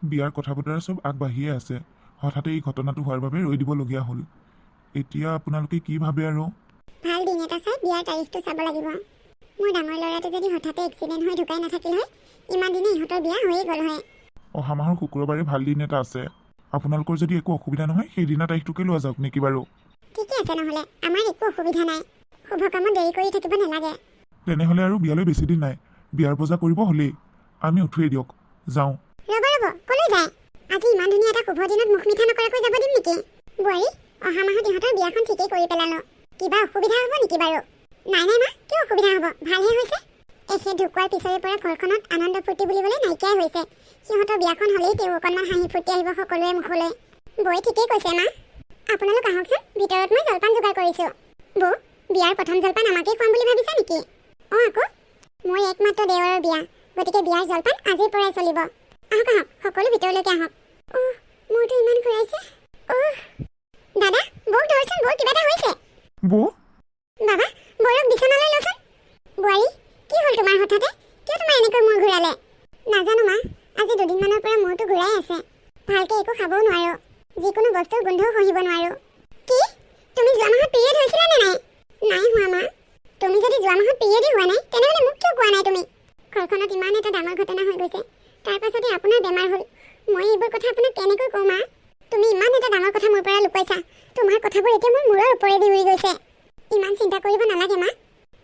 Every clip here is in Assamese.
বিয়াৰ কথা বতৰা চব আগবাঢ়িয়ে আছে। হঠাতে এই ঘটনাটো হোৱাৰ বাবে ৰৈ দিবলগীয়া হ'ল। এতিয়া আপোনালোকে কি ভাবে আৰু? ভাল দিন এটা চাই বিয়াৰ তাৰিখটো চাব লাগিব। মোৰ ডাঙৰ ল'ৰাটো যদি হঠাতে এক্সিডেণ্ট হৈ ঢুকাই নাথাকিল হয়, ইমান দিনে ইহঁতৰ বিয়া হৈয়ে গ'ল হয়। অহা মাহৰ শুক্ৰবাৰে ভাল দিন এটা আছে। আপোনালোকৰ যদি একো অসুবিধা নহয় সেইদিনা তাৰিখটোকে লোৱা যাওক নেকি বাৰু? ঠিকে আছে, নহ'লে আমাৰ একো অসুবিধা নাই। শুভ কামত দেৰি কৰি থাকিব নালাগে। তেনেহ'লে আৰু বিয়ালৈ বেছি দিন নাই। বিয়াৰ বজাৰ কৰিব হ'লেই। আমি উঠোৱেই দিয়ক, যাওঁ। ৰ'ব, ক'লৈ যায়? আজি ইমান ধুনীয়া এটা শুভ দিনত মুখ মিঠা নকৰাকৈ যাব দিম নেকি? বোৱাৰী, অহা মাহত ইহঁতৰ বিয়াখন ঠিকেই কৰি পেলালো। কিবা অসুবিধা হ'ব নেকি বাৰু? নাই মা, কিয় অসুবিধা হ'ব? ভালহে হৈছে। এখেত ঢুকোৱাৰ পিছৰে পৰা ঘৰখনত আনন্দ ফূৰ্তি বুলিবলৈ নাইকিয়াই হৈছে। সিহঁতৰ বিয়াখন হ'লেই তেওঁ অকণমান হাঁহি ফূৰ্তি আহিব সকলোৰে মুখলৈ। বৌ ঠিকেই কৈছে মা। আপোনালোক আহকচোন, ভিতৰত মই জলপান যোগাৰ কৰিছোঁ। বৌ, বিয়াৰ প্ৰথম জলপান আমাকেই খুৱাম বুলি ভাবিছা নেকি? অঁ আকৌ, মোৰ একমাত্ৰ দেৱৰৰ বিয়া, গতিকে বিয়াৰ জলপান আজিৰ পৰাই চলিব। আহক সকলো ভিতৰলৈকে আহক। মোৰতো ইমান ঘূৰাইছে। দাদা, বৌক ধৰচোন, বৌৰ কিবা এটা হৈছে। বৌ, বাবা, বৌৰক বিচনালৈ লচোন। বোৱাৰী, কি হ'ল তোমাৰ হঠাতে? কিয় তোমাৰ এনেকৈ মূৰ ঘূৰালে? নাজানো মা, আজি দুদিনমানৰ পৰা মূৰটো ঘূৰাই আছে। ভালকৈ একো খাবও নোৱাৰো, যিকোনো বস্তুৰ গোন্ধও সহিব নোৱাৰো। কি? তুমি যোৱা মাহত পিৰিয়ড হৈছিলা নে নাই? নাই হোৱা মা। তুমি যদি যোৱা মাহত পিৰিয়ডেই হোৱা নাই, তেনেহ'লে মোক কিয় কোৱা নাই তুমি? ঘৰখনত ইমান এটা ডাঙৰ ঘটনা হৈ গৈছে, তাৰ পাছতে আপোনাৰ বেমাৰ হ'ল। মই এইবোৰ কথা আপোনাক কেনেকৈ কওঁ মা? তুমি ইমান এটা ডাঙৰ কথা মোৰ পৰা লুকুৱাইছা। তোমাৰ কথাবোৰ এতিয়া মোৰ মূৰৰ ওপৰেদি উৰি গৈছে। ইমান চিন্তা কৰিব নালাগে মা,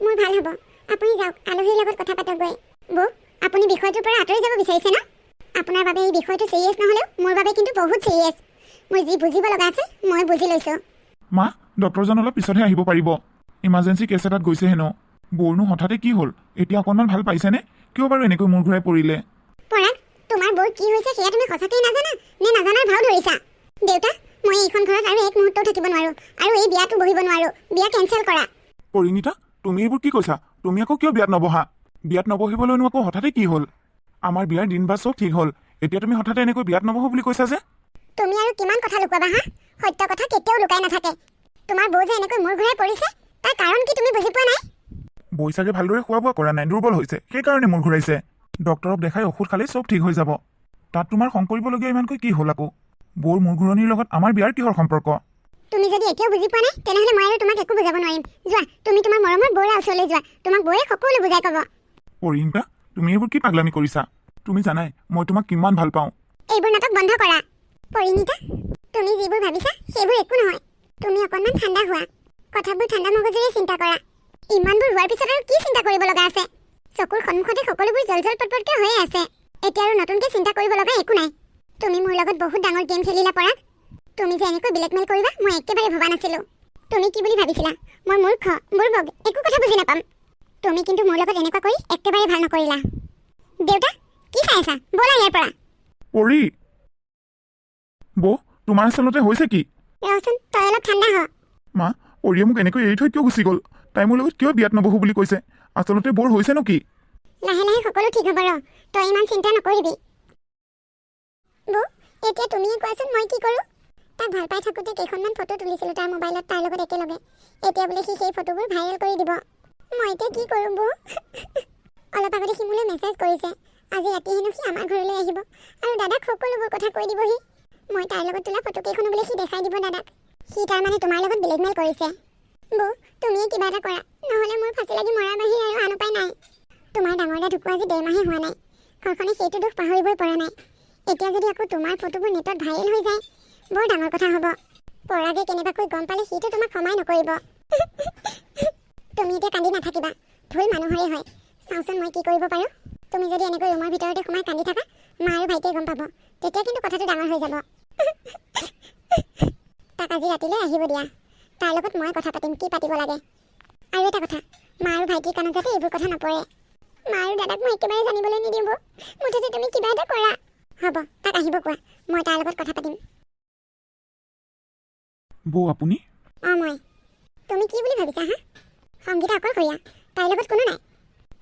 মোৰ ভাল হ'ব। আপুনি যাওক, আলহীৰ লগত কথা পাতকগৈ। বৌ, আপুনি বিষয়টোৰ পৰা আঁতৰি যাব বিচাৰিছে ন? আপোনাৰ বাবে এই বিষয়টো চিৰিয়াছ নহ'লেও মোৰ বাবে কিন্তু বহুত চিৰিয়াছ। মোৰ যি বুজিব লগা আছে মই বুজি লৈছোঁ। মা, ডক্টৰজন অলপ পিছতহে আহিব পাৰিব। ইমাৰ্জেঞ্চি কেছ এটাত গৈছে হেনো। বৌৰনো হঠাতে কি হ'ল? এতিয়া অকণমান ভাল পাইছেনে? কিয় বাৰু এনেকৈ মূৰ ঘূৰাই পৰিলে? পৰাগ, তোমাৰ বৌৰ কি হৈছে সেয়া তুমি সঁচাকৈয়ে নাজানা নে নাজানাৰ ভাও ধৰিছা? দেউতা, মই এইখন ঘৰত আৰু এক মুহূৰ্তও থাকিব নোৱাৰোঁ, আৰু এই বিয়াটো বহিব নোৱাৰোঁ। বিয়া কেঞ্চেল কৰা। পৰিণীতা, তুমি এইবোৰ কি কৈছা? তুমি আকৌ কিয় বিয়াত নবহা? বিয়াত নবহিবলৈনো আকৌ হঠাতে কি হ'ল? আমাৰ বিয়াৰ দিন বাৰ চব ঠিক হ'ল, এতিয়া তুমি হঠাতে এনেকৈ বিয়াত নবহো বুলি কৈছা যে? তুমি আৰু কিমান কথা লুকুৱাবা হা? সত্য কথা কেতিয়াও লুকাই নাথাকে। তোমাৰ বৌ যে এনেকৈ মূৰ ঘূৰাই পৰিছে, তাৰ কাৰণ কি তুমি বুজি পোৱা নাই? বৈ চাগে ভালদৰে খোৱা বোৱা কৰা নাই, দুৰ্বল হৈছে, সেইকাৰণে মূৰ ঘূৰাইছে। ডক্টৰক দেখাই ঔষধ খালেই চব ঠিক হৈ যাব। তাত তোমাৰ খং কৰিবলগীয়া ইমানকৈ কি হ'ল আকৌ? বৌৰ মূৰ ঘূৰণিৰ লগত আমাৰ বিয়াৰ কিহৰ সম্পৰ্ক? তুমি যদি এতিয়াও বুজি পোৱা নাই, তেনেহ'লে মই আৰু তোমাক একো বুজাব নোৱাৰিম। যোৱা, তুমি তোমাৰ মৰমৰ বৌৰ ওচৰলৈ যোৱা। তোমাক বৌয়ে সকলো বুজাই ক'ব। পৰিণীতা, তুমি এইবোৰ কি পাগলামি কৰিছা? তুমি জানাই মই তোমাক কিমান ভাল পাওঁ। এইবোৰ নাটক বন্ধ কৰা। পৰিণীতা, তুমি যিবোৰ ভাবিছা সেইবোৰ একো নহয়। তুমি অকণমান ঠাণ্ডা হোৱা, কথাবোৰ ঠাণ্ডা মগজেৰে চিন্তা কৰা। ইমানবোৰ হোৱাৰ পিছত আৰু কি চিন্তা কৰিব লগা আছে? চকুৰ সন্মুখতে সকলোবোৰ জলজল পটপটকৈ হৈয়ে আছে। এতিয়া আৰু নতুনকৈ চিন্তা কৰিব লগা একো নাই। তুমি মোৰ লগত বহুত ডাঙৰ গেম খেলিলা পৰাগ। তুমি যে এনেকৈ ব্লেকমেইল কৰিবা মই একেবাৰে ভবা নাছিলোঁ। তুমি কি বুলি ভাবিছিলা? মই মূৰ্খ, বুৰ্বক, একো কথা বুজি নাপাম। তুমি কিন্তু মোৰ লগত এনেকুৱা কৰি একেবাৰে ভাল নকৰিলা। দেউতা, কি চাই আছা? ব'লা ইয়াৰ পৰা। পৰি, বৌ, তোমাৰ আচলতে হৈছে কি? ৰচোন, তই অলপ ঠাণ্ডা হ। মা, পৰিয়ে মোক এনেকৈ এৰি থৈ কিয় গুচি গ'ল? তাই মোৰ লগত কিয় বিয়াত নবহো বুলি কৈছে? আচলতে বৰ হৈছে ন কি? লাহে লাহে সকলো ঠিক হ'ব ৰ, তই ইমান চিন্তা নকৰিবি। বৌ, এতিয়া তুমিয়ে কোৱাচোন মই কি কৰোঁ? তাক ভাল পাই থাকোঁতে কেইখনমান ফটো তুলিছিলোঁ তাৰ মোবাইলত, তাৰ লগত একেলগে। এতিয়া বোলে সি সেই ফটোবোৰ ভাইৰেল কৰি দিব। মই এতিয়া কি কৰোঁ বৌ? অলপ আগতে সি মোলৈ মেছেজ কৰিছে, আজি ৰাতি হেনো সি আমাৰ ঘৰলৈ আহিব আৰু দাদাক সকলোবোৰ কথা কৈ দিবহি। মই তাৰ লগত তোলা ফটোকেইখনো বোলে সি দেখাই দিব দাদাক। সি তাৰমানে তোমাৰ লগত ব্লেকমেইল কৰিছে। বৌ, তুমিয়ে কিবা এটা কৰা, নহ'লে মোৰ ফাঁচি লাগি মৰাৰ বাহিৰে আৰু আন উপায় নাই। তোমাৰ ডাঙৰ দা ঢুকুৱা আজি 1.5 মাহে হোৱা নাই। ঘৰখনে সেইটো দুখ পাহৰিবই পৰা নাই। এতিয়া যদি আকৌ তোমাৰ ফটোবোৰ নেটত ভাইৰেল হৈ যায়, বৰ ডাঙৰ কথা হ'ব। পৰাগে কেনেবাকৈ গম পালে সিটো তোমাক ক্ষমাই নকৰিব। তুমি এতিয়া কান্দি নাথাকিবা, ভুল মানুহৰে হয়। চাওঁচোন মই কি কৰিব পাৰোঁ। তুমি যদি এনেকৈ ৰুমৰ ভিতৰতে সোমাই কান্দি থাকা, মা আৰু ভাইটিয়ে গম পাব, তেতিয়া কিন্তু কথাটো ডাঙৰ হৈ যাব। তাক আজি ৰাতিলৈ আহিব দিয়া, তাৰ লগত মই কথা পাতিম কি পাতিব লাগে। আৰু এটা কথা, মা আৰু ভাইটিৰ কাণত যাতে এইবোৰ কথা নপৰে। মা আৰু দাদাক মই একেবাৰে জানিবলৈ নিদিব। মুঠতে তুমি কিবা এটা কৰা। হ'ব, তাক আহিব কোৱা, মই তাৰ লগত কথা পাতিম। বৌ, আপুনি? মই। তুমি কি বুলি ভাবিছা হা? সংগীতা অকলশৰীয়া, তাইৰ লগত কোনো নাই।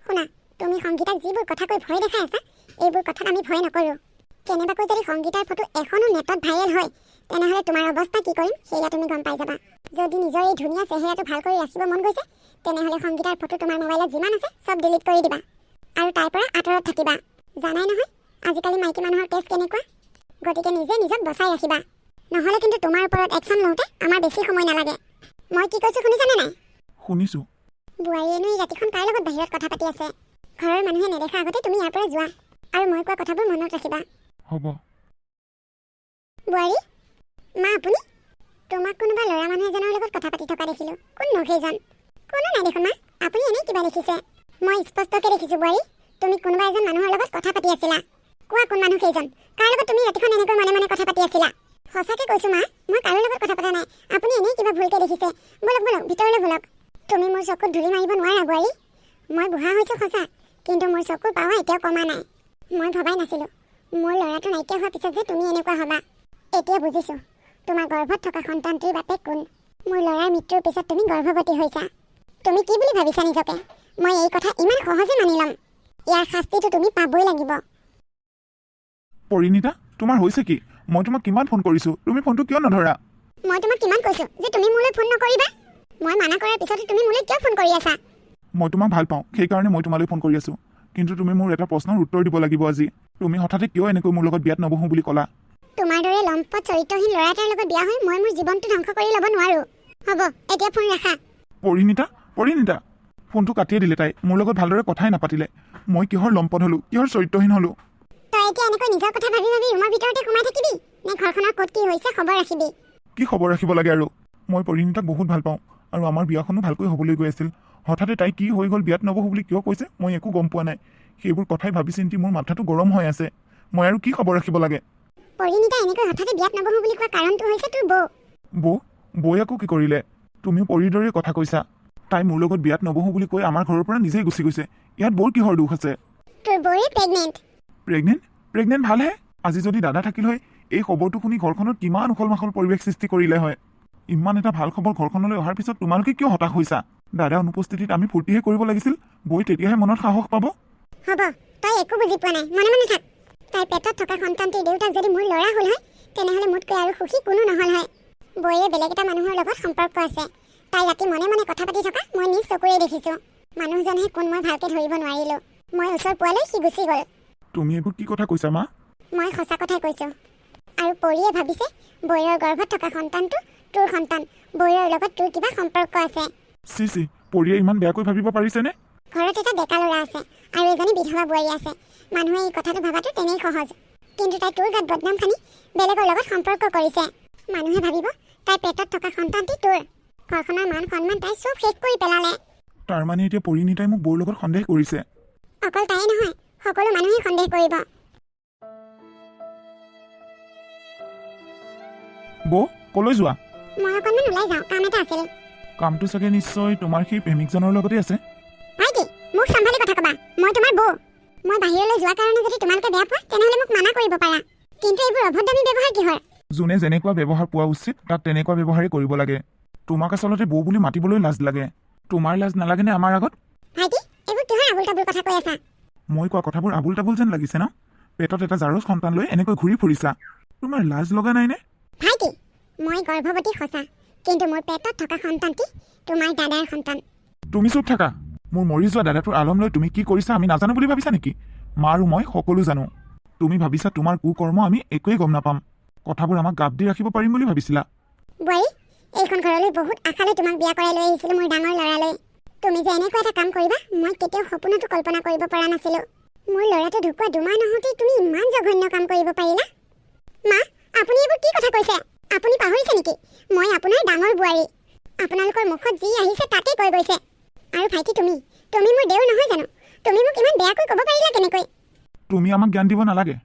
শুনা, তুমি সংগীতাক যিবোৰ কথা কৈ ভয় দেখাই আছা, এইবোৰ কথাত আমি ভয় নকৰোঁ। কেনেবাকৈ যদি সংগীতাৰ ফটো এখনো নেটত ভাইৰেল হয়, তেনেহ'লে তোমাৰ অৱস্থা কি কৰিম সেয়া তুমি গম পাই যাবা। যদি নিজৰ এই ধুনীয়া চেহেৰাটো ভাল কৰি ৰাখিব মন গৈছে, তেনেহ'লে সংগীতাৰ ফটো তোমাৰ মোবাইলত যিমান আছে চব ডিলিট কৰি দিবা আৰু তাৰ পৰা আঁতৰত থাকিবা। জানাই নহয় আজিকালি মাইকী মানুহৰ টেষ্ট কেনেকুৱা। গতিকে নিজে নিজক বচাই ৰাখিবা, নহ'লে কিন্তু তোমাৰ ওপৰত একশ্যন লওঁতে আমাৰ বেছি সময় নালাগে। মই কি কৈছোঁ শুনিছানে নাই? শুনিছো। বোৱাৰীয়েনো এই ৰাতিখন কাৰ লগত বাহিৰত কথা পাতি আছে? ঘৰৰ মানুহে নেদেখা আগতে তুমি ইয়াৰ পৰা যোৱা, আৰু মই কোৱা কথাবোৰ মনত ৰাখিবা। হ'ব। বোৱাৰী, মা আপুনি? তোমাক কোনোবা ল'ৰা মানুহ এজনৰ লগত কথা পাতি থকা দেখিলোঁ। কোননো সেইজন? কোনো নাই দেখোন মা, আপুনি এনেই কিবা দেখিছে। মই স্পষ্টকৈ দেখিছোঁ বোৱাৰী, তুমি কোনোবা এজন মানুহৰ লগত কথা পাতি আছিলা। কোৱা কোন মানুহ সেইজন? কাৰ লগত তুমি ৰাতিখন এনেকৈ মনে মনে কথা পাতি আছিলা? সঁচাকৈ কৈছোঁ মা, মই কাৰো লগত কথা পতা নাই। আপুনি এনেই কিবা ভুলকৈ দেখিছে। বলক বলক ভিতৰলৈ বলক। তুমি মোৰ চকুত ধূলি মাৰিব নোৱাৰা বোৱাৰী। মই বুঢ়া হৈছোঁ সঁচা, কিন্তু মোৰ চকুৰ পাৱাৰ এতিয়াও কমা নাই। মই ভবাই নাছিলোঁ মোৰ ল'ৰাটো নাইকিয়া হোৱাৰ পিছত যে তুমি এনেকুৱা হ'বা। এতিয়া বুজিছোঁ তোমাৰ গৰ্ভত থকা সন্তানটিৰ বাপেক কোন। মোৰ ল'ৰাৰ মৃত্যুৰ পিছত তুমি গৰ্ভৱতী হৈছা। তুমি কি বুলি ভাবিছা নিজকে? মই এই কথা ইমান সহজে মানি ল'ম? ইয়াৰ শাস্তিটো তুমি পাবই লাগিব। পৰিণীতা, তোমাৰ হৈছে কি? মই তোমাক কিমান ফোন কৰিছোঁ, তুমি ফোনটো কিয় নধৰা? মই তোমাক কিমান কৈছোঁ যে তুমি মোলৈ ফোন নকৰিবা? মই মানা কৰাৰ পিছতো তুমি মোলৈ কিয় ফোন কৰি আছা? মই তোমাক ভাল পাওঁ, সেইকাৰণে মই তোমালৈ ফোন কৰি আছোঁ। কিন্তু তুমি মোৰ এটা প্ৰশ্নৰ উত্তৰ দিব লাগিব আজি। তুমি হঠাতে কিয় এনেকৈ মোৰ লগত বিয়াত নবহোঁ বুলি ক'লা? তোমাৰ দৰে লম্পট চৰিত্ৰহীন ল'ৰা এটাৰ লগত বিয়া হৈ মই মোৰ জীৱনটো ধ্বংস কৰি ল'ব নোৱাৰোঁ। হ'ব, এতিয়া ফোন ৰাখা। পৰিণীতা, পৰিণীতা, ফোনটো কাটিয়ে দিলে তাই। মোৰ লগত ভালদৰে কথাই নাপাতিলে। মই কিহৰ লম্পট হ'লোঁ, কিহৰ চৰিত্ৰহীন হ'লোঁ? তই এতিয়া এনেকৈ নিজৰ কথা ভাবি ভাবি ৰুমৰ ভিতৰতে সোমাই থাকিবি নে ঘৰখনৰ ক'ত কি হৈছে খবৰ ৰাখিবি? কি খবৰ ৰাখিব লাগে আৰু? মই পৰিণীতাক বহুত ভাল পাওঁ, আৰু আমাৰ বিয়াখনো ভালকৈ হ'বলৈ গৈ আছিল। হঠাতে তাই কি হৈ গ'ল, বিয়াত নবহোঁ বুলি কিয় কৈছে, মই একো গম পোৱা নাই। সেইবোৰ কথাই ভাবি চিন্তি মোৰ মাথাটো গৰম হৈ আছে। মই আৰু কি খবৰ ৰাখিব লাগে? পৰিণীতা এনেকৈ হঠাতে বিয়াত নবহোঁ বুলি কোৱা কাৰণটো হৈছে তোৰ বৌ। বৌয়ে আকৌ কি কৰিলে? তুমিও পৰিৰ দৰে কথা কৈছা। তাই মোৰ লগত বিয়াত নবহোঁ বুলি কৈ আমাৰ ঘৰৰ পৰা নিজেই গুচি গৈছে। ইয়াত বৌৰ কিহৰ দুখ আছে? তোৰ বৌয়ে প্ৰেগনেণ্ট। প্ৰেগনেণ্ট ভালহে। আজি যদি দাদা থাকিল হয়, এই খবৰটো শুনি ঘৰখনত কিমান উখল মাখল পৰিৱেশ সৃষ্টি কৰিলে হয়। ইমান এটা ভাল খবৰ ঘৰখনলৈ অহাৰ পিছত তোমালোকে কিয় হতাশ হৈছা? দাদা অনুপস্থিতিত আমি ফূৰ্তিহে কৰিব লাগিছিল। বৌই তেতিয়াহে মনত সাহস পাব। হ'ব, তই একো বুজি পোৱা নাই, মনে মনে থাক। তাইৰ পেটত থকা সন্তানটিৰ দেউতাক যদি মোৰ ল'ৰা হ'ল হয়, তেনেহ'লে মোতকৈ আৰু সুখী কোনো নহ'ল হয়। বৌয়ে বেলেগ এটা মানুহৰ লগত সম্পৰ্ক আছে। তাই ৰাতি মনে মনে কথা পাতি থকা মই নিজ চকুৰে দেখিছোঁ। মানুহজনহে কোন মই ভালকৈ ধৰিব নোৱাৰিলোঁ। মই ওচৰ পোৱালৈ সি গুচি গ'ল। তুমি এইবোৰ কি কথা কৈছা মা? মই সঁচা কথাই কৈছোঁ। আৰু পৰিয়ে ভাবিছে বৌৰৰ গৰ্ভত থকা সন্তানটো তোৰ সন্তান। বৌৰৰ লগত তোৰ কিবা সম্পৰ্ক আছে। চি, পৰিয়ে ইমান বেয়াকৈ ভাবিব পাৰিছেনে? ঘৰত এটা ডেকা ল'ৰা আছে আৰু এজনী বিধৱা বোৱাৰী আছে। মানুহে এই কথাটো ভবাটো তেনেই সহজ, কিন্তু তাই তোৰ গাত বদনাম সানি বেলেগৰ লগত সম্পৰ্ক কৰিছে। মানুহে ভাবিব তাইৰ পেটত থকা সন্তানটি তোৰ। ঘৰখনৰ মান সন্মান তাই চব শেষ কৰি পেলালে। তাৰমানে এতিয়া পৰিণীতাই মোক বৌৰ লগত সন্দেহ কৰিছে। অকল তাই নহয়, সকলো মানুহেই সন্দেহ কৰিব। বৌ, কলৈ যোৱা? মই অকণমান ওলাই যাওঁ, কাম এটা আছিল। কামটো চাগে নিশ্চয় তোমাৰ সেই প্ৰেমিকজনৰ লগতে আছে। ভাইটি, মোক চম্ভালি কথা ক'বা। মই তোমাৰ বৌ। মই বাহিৰলৈ যোৱাৰ কাৰণে যদি তোমালোকে বেয়া পোৱা, তেনেহ'লে মোক মানা কৰিব পাৰা। কিন্তু এইবোৰ অভদ্ৰামী ব্যৱহাৰ কিহৰ? যোনে যেনেকুৱা ব্যৱহাৰ পোৱা উচিত তাক তেনেকুৱা ব্যৱহাৰেই কৰিব লাগে। তোমাক আচলতে বৌ বুলি মাতিবলৈ লাজ লাগে। তোমাৰ লাজ নালাগেনে আমাৰ আগত? ভাইটি, এইবোৰ কিহৰ আবুল তাবুল কথা কৈ আছা? মই কোৱা কথাবোৰ আবুল তাবুল যেন লাগিছে ন? পেটত এটা জাৰজ সন্তান লৈ এনেকৈ ঘূৰি ফুৰিছা। তোমাৰ লাজ লগা নাইনে? ভাইটি, মই গৰ্ভৱতী সঁচা, কিন্তু মোৰ পেটত থকা সন্তানটি তোমাৰ দাদাৰ সন্তান। তুমি চুপ থাকা। মোৰ মৰি যোৱা দাদাটোৰ আলম লৈ তুমি কি কৰিছা আমি নাজানো বুলি ভাবিছা নেকি? মা আৰু মই সকলো জানো। তুমি ভাবিছা তোমাৰ কুকৰ্ম আমি একোৱেই গম নাপাম। কথাবোৰ আমাক গাপ দি ৰাখিব পাৰিম বুলি ভাবিছিলা। বোৱাৰী, এইখন ঘৰলৈ বহুত আশালৈ তোমাক বিয়া কৰাই লৈ আহিছিলোঁ মোৰ ডাঙৰ ল'ৰালৈ। তুমি যে এনেকুৱা এটা কাম কৰিবা মই কেতিয়াও সপোনতো কল্পনা কৰিব পৰা নাছিলোঁ। মোৰ ল'ৰাটো ঢুকুৱা দুমাহ নহওঁতেই তুমি ইমান জঘন্য কাম কৰিব পাৰিলা? মা, আপুনি এইবোৰ কি কথা কৈছে? আপুনি পাহৰিছে নেকি মই আপোনাৰ ডাঙৰ বোৱাৰী? আপোনালোকৰ মুখত যি আহিছে তাকেই কৈ গৈছে। আৰু ভাইটি, তুমি মোৰ দেউৰ নহয় জানো? তুমি মোক ইমান বেয়াকৈ ক'ব পাৰিলা কেনেকৈ? তুমি আমাক জ্ঞান দিব নালাগে।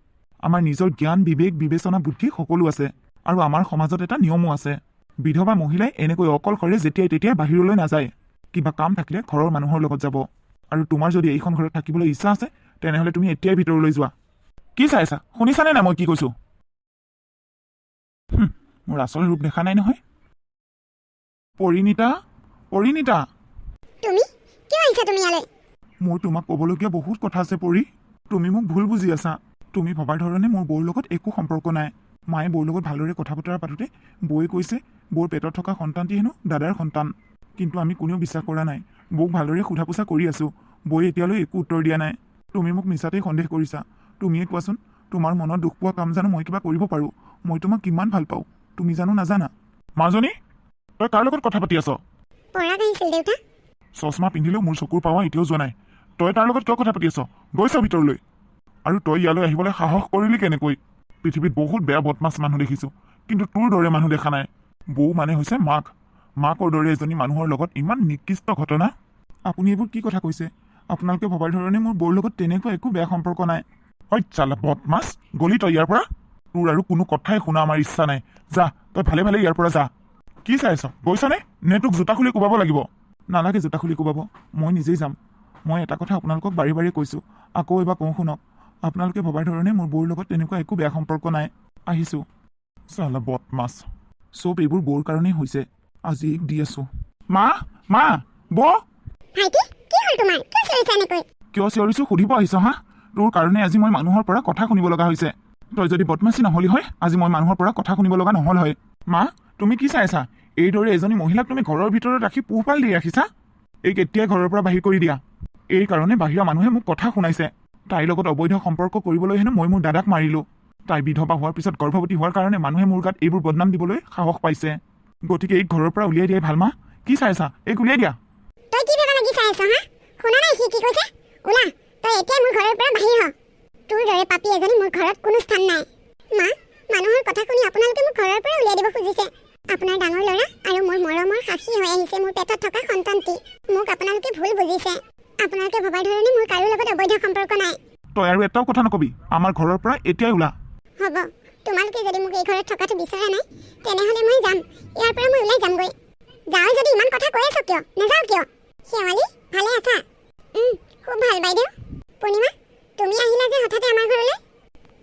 আমাৰ নিজৰ জ্ঞান, বিবেক, বিবেচনা, বুদ্ধি সকলো আছে। আৰু আমাৰ সমাজত এটা নিয়মো আছে। বিধৱা মহিলাই এনেকৈ অকলশৰে যেতিয়াই তেতিয়াই বাহিৰলৈ নাযায়। কিবা কাম থাকিলে ঘৰৰ মানুহৰ লগত যাব। আৰু তোমাৰ যদি এইখন ঘৰত থাকিবলৈ ইচ্ছা আছে, তেনেহ'লে তুমি এতিয়াই ভিতৰলৈ যোৱা। কি চাইছা? শুনিছানে নাই মই কি কৈছোঁ? মোৰ আচল ৰূপ দেখা নাই নহয়। পৰিণীতা, তুমি কিয় আহিছা তুমি ইয়ালৈ? মোৰ তোমাক ক'বলগীয়া বহুত কথা আছে পৰি। তুমি মোক ভুল বুজি আছা। তুমি ভবাৰ ধৰণে মোৰ বৌৰ লগত একো সম্পৰ্ক নাই। মায়ে বৌৰ লগত ভালদৰে কথা বতৰা পাতোঁতে বৌয়ে কৈছে বৌৰ পেটত থকা সন্তানটি হেনো দাদাৰ সন্তান। কিন্তু আমি কোনেও বিশ্বাস কৰা নাই। বৌক ভালদৰে সোধা পোছা কৰি আছোঁ। বৌয়ে এতিয়ালৈ একো উত্তৰ দিয়া নাই। তুমি মোক মিছাতেই সন্দেহ কৰিছা। তুমিয়ে কোৱাচোন, তোমাৰ মনত দুখ পোৱা কাম জানো মই কিবা কৰিব পাৰোঁ? মই তোমাক কিমান ভাল পাওঁ তুমি জানো নাজানা? মাজনী, তই কাৰ লগত কথা পাতি আছ? পৰাগ আহিছিল দেউতা। চশমা পিন্ধিলেও মোৰ চকুৰ পাৱা এতিয়াও যোৱা নাই। তই তাৰ লগত কিয় কথা পাতি আছ? গৈছ ভিতৰলৈ। আৰু তই ইয়ালৈ আহিবলৈ সাহস কৰিলি কেনেকৈ? পৃথিৱীত বহুত বেয়া বদমাছ মানুহ দেখিছোঁ, কিন্তু তোৰ দৰে মানুহ দেখা নাই। বৌ মানে হৈছে মাক। মাকৰ দৰে এজনী মানুহৰ লগত ইমান নিকৃষ্ট ঘটনা। আপুনি এইবোৰ কি কথা কৈছে? আপোনালোকে ভবাৰ ধৰণে মোৰ বৌৰ লগত তেনেকুৱা একো বেয়া সম্পৰ্ক নাই। হয় চালা বদমাছ, গলি তই ইয়াৰ পৰা। তোৰ আৰু কোনো কথাই শুনা আমাৰ ইচ্ছা নাই। যা, তই ভালে ভালে ইয়াৰ পৰা যা। কি চাই আছ? গৈছনে? নে তোক জোতা খুলি কোবাব লাগিব? নালাগে জোতা খুলি কোবাব, মই নিজেই যাম। মই এটা কথা আপোনালোকক বাৰে বাৰে কৈছোঁ, আকৌ এবাৰ কওঁ শুনক। আপোনালোকে ভবাৰ ধৰণে মোৰ বৌৰ লগত তেনেকুৱা একো বেয়া সম্পৰ্ক নাই। আহিছোঁ। চালা বদমাছ, চব এইবোৰ বৌৰ কাৰণেই হৈছে। আজি দি আছোঁ। মা, মা, বৌ। ভাইটি, কি হ'ল তোমাৰ? কিয় চিঞৰিছা এনেকৈ? কিয় চিঞৰিছোঁ সুধিব আহিছ হা? তোৰ কাৰণে আজি মই মানুহৰ পৰা কথা শুনিব লগা হৈছে। তই যদি বদমাচি নহ'লি হয়, আজি মই মানুহৰ পৰা কথা শুনিব লগা নহ'ল হয়। মা, তুমি কি চাইছা? এইদৰে এজনী মহিলাক তুমি ঘৰৰ ভিতৰত ৰাখি পোহপাল দি ৰাখিছা? এই কেতিয়াই ঘৰৰ পৰা বাহিৰ কৰি দিয়া। এই কাৰণে বাহিৰা মানুহে মোক কথা শুনাইছে। তাইৰ লগত অবৈধ সম্পৰ্ক কৰিবলৈ হেনো মই মোৰ দাদাক মাৰিলোঁ। তাই বিধৱা হোৱাৰ পিছত গৰ্ভৱতী হোৱাৰ কাৰণে মানুহে মোৰ গাত এইবোৰ বদনাম দিবলৈ সাহস পাইছে। গতিকে এই ঘৰৰ পৰা উলিয়াই দিয়াই ভাল। মা, কি চাইছা? এইক উলিয়াই দিয়া। তই কি ভাবা লাগি চাই আছ হা? শুনা নাই সি কি কৈছে? ওলা, তই এতিয়া মোৰ ঘৰৰ পৰা বাহিৰ হ। তোৰ দৰে পাপী এজনী মোৰ ঘৰত কোনো স্থান নাই। মা, মানুহৰ কথা শুনি আপোনালোকে মোক ঘৰৰ পৰা উলিয়াই দিব খুজিছে। আপোনাৰ ডাঙৰ ল'ৰা আৰু মোৰ মৰমৰ সাক্ষী হৈ আহিছে মোৰ পেটত থকা সন্তানটি। মোক আপোনালোকে ভুল বুজিছে। আপোনালোকে ভবাৰ ধৰণে মোৰ কাৰো লগত অবৈধ সম্পৰ্ক নাই। তই আৰু এটাও কথা নকবি। আমাৰ ঘৰৰ পৰা এতিয়াই ওলা। হ'ব, তোমালোকে যদি মোক এই ঘৰত থকাটো বিচৰা নাই, তেনেহ'লে মই যাম। ইয়াৰ পৰা মই ওলাই যামগৈ। যাওঁ যদি ইমান কথা কৈ আছ কিয়? নাযাওঁ কিয়? শেৱালি, ভালে আছা? খুব ভাল বাইদেউ। পূৰ্ণিমা, তুমি আহিলা যে হঠাতে আমাৰ ঘৰলৈ?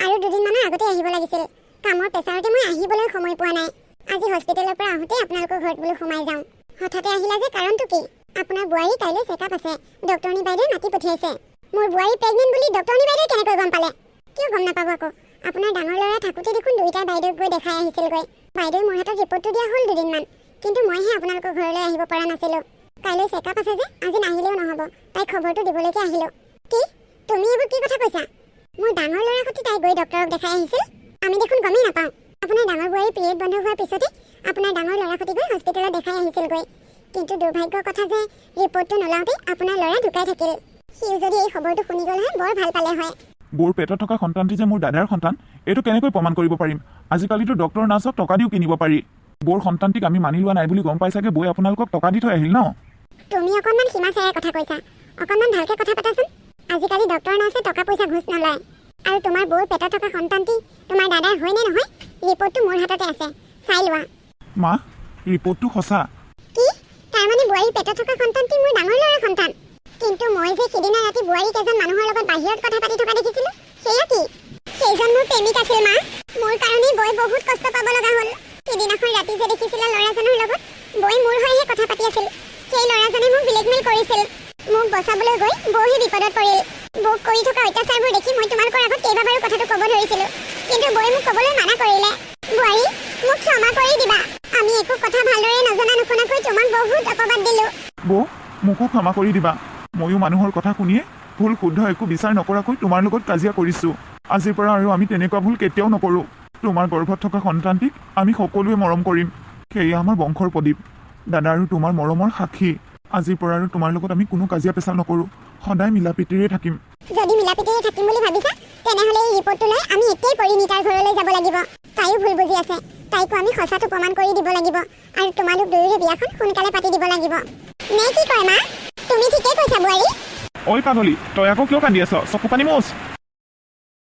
আৰু দুদিনমানৰ আগতে আহিব লাগিছিল। কামৰ প্ৰেছাৰতে মই আহিবলৈ সময় পোৱা নাই। আজি হস্পিটেলৰ পৰা আহোঁতে আপোনালোকৰ ঘৰত বোলো সোমাই যাওঁ। হঠাতে আহিলা যে, কাৰণটো কি? আপোনাৰ বোৱাৰী কাইলৈ চেকআপ আছে। ডক্টৰনী বাইদেৱে মাতি পঠিয়াইছে। মোৰ বোৱাৰী প্ৰেগনেণ্ট বুলি ডক্টৰনী বাইদেৱে কেনেকৈ গম পালে? কিয় গম নাপাব আকৌ? আপোনাৰ ডাঙৰ ল'ৰা থাকোঁতে দেখোন দুয়োটাই বাইদেউক গৈ দেখাই আহিছিলগৈ। বাইদেৱে মোৰ হাতত ৰিপৰ্টটো দিয়া হ'ল দুদিনমান, কিন্তু মইহে আপোনালোকৰ ঘৰলৈ আহিব পৰা নাছিলোঁ। কাইলৈ চেকআপ আছে যে, আজি নাহিলেও নহ'ব। তাইক খবৰটো দিবলৈকে আহিলোঁ। কি? তুমি এইবোৰ কি কথা কৈছা? মোৰ ডাঙৰ ল'ৰাৰ সৈতে তাই গৈ ডক্টৰক দেখাই আহিছিল? আমি দেখোন গমেই নাপাওঁ। আপোনাৰ ডাঙৰ বোৱাৰীৰ পিৰিয়ড বন্ধ হোৱাৰ পিছতে আপোনাৰ ডাঙৰ ল'ৰাৰ সৈতে গৈ হস্পিটেলত দেখাই আহিছিলগৈ। কিন্তু দুৰ্ভাগ্যৰ কথা যে ৰিপৰ্টটো নোলাওঁতে আপোনাৰ ল'ৰা ঢুকাই থাকিল। সিও যদি এই খবৰটো শুনি গ'ল হয়, বৰ ভাল পালে হয়। বৌৰ পেটত থকা সন্তানটি যে মোৰ দাদাৰ সন্তান, এইটো কেনেকৈ প্ৰমাণ কৰিব পাৰিম? আজিকালিতো ডক্টৰ নাৰ্ছক টকা দিও কিনিব পাৰি। বৌৰ সন্তানটিক আমি মানি লোৱা নাই বুলি গম পাই চাগে বৌয়ে আপোনালোকক টকা দি থৈ আহিল ন? তুমি অকণমান সীমা চেৰাই কথা কৈছা। অকণমান ভালকৈ কথা পাতাচোন। আজিকালি ডক্টৰ নাৰ্ছে টকা পইচা ঘোচ নলয়। আৰু তোমাৰ বৌৰ পেটত থকা সন্তানটি তোমাৰ দাদাৰ হয়নে নহয়, ৰিপৰ্টটো মোৰ হাততে আছে, চাই লোৱা। মা, ৰিপৰ্টটো সঁচা। কি? তাৰমানে বোৱাৰীৰ পেটত থকা সন্তানটি মোৰ ডাঙৰ ল'ৰাৰ সন্তান? কিন্তু মই যে সিদিনা ৰাতি বোৱাৰীক এজন মানুহৰ লগত বাহিৰত কথা পাতি থকা দেখিছিলোঁ, সেয়া কি? সেইজন মোৰ প্ৰেমিক আছিল মা। মোৰ কাৰণেই বৈ বহুত কষ্ট পাব লগা হ'ল। সিদিনাখন ৰাতি যে দেখিছিলা ল'ৰাজনৰ লগত, বৈ মোৰ হৈহে কথা পাতি আছিল। সেই ল'ৰাজনে মোক ব্লেকমেইল কৰিছিল। মোক বচাবলৈ গৈ বৌহে বিপদত পৰিল। বৌক কৰি থকা অত্যাচাৰবোৰ দেখি মই তোমালোকৰ আগত কেইবাবাৰো কথাটো ক'ব ধৰিছিলোঁ, কিন্তু বৌয়ে মোক ক'বলৈ মানা কৰিলে। বোৱাৰী, মোক ক্ষমা কৰি দিবা। আমি একো কথা ভালদৰে নজনা নুশুনাকৈ তোমাক বহুত অপবাদ দিলোঁ। বৌ, মোকো ক্ষমা কৰি দিবা। ময়ো মানুহৰ কথা শুনিয়ে ভুল শুদ্ধ একো বিচাৰ নকৰাকৈ তোমাৰ লগত কাজিয়া কৰিছোঁ। আজিৰ পৰা আৰু আমি তেনেকুৱা ভুল কেতিয়াও নকৰোঁ। তোমাৰ গৰ্ভত থকা সন্তানটিক আমি সকলোৱে মৰম কৰিম। সেয়া আমাৰ বংশৰ প্ৰদীপ। দাদা আৰু তোমাৰ মৰমৰ সাক্ষী। আজিৰ পৰা আৰু তোমাৰ লগত আমি কোনো কাজিয়া পেচাল নকৰোঁ। সদায় মিলাপ্ৰীতিৰে থাকিম। যদি মিলাপ্ৰীতিৰে থাকিম বুলি ভাবিছা, তেনেহ'লে এই ৰিপৰ্টটো লৈ আমি এতিয়াই পৰিণীতাৰ ঘৰলৈ যাব লাগিব। তাইও ভুল বুজি আছে। তাইকো আমি সঁচাটো প্ৰমাণ কৰি দিব লাগিব। আৰু তোমালোক দুয়োৰে বিয়াখন সোনকালে পাতি দিব লাগিব। নে কি কয় মা? তুমি ঠিকেই কৈছা বোৱাৰী। ঐ পাগলী, তই আকৌ কিয় কান্দি আছ? চকু পানী মোচ।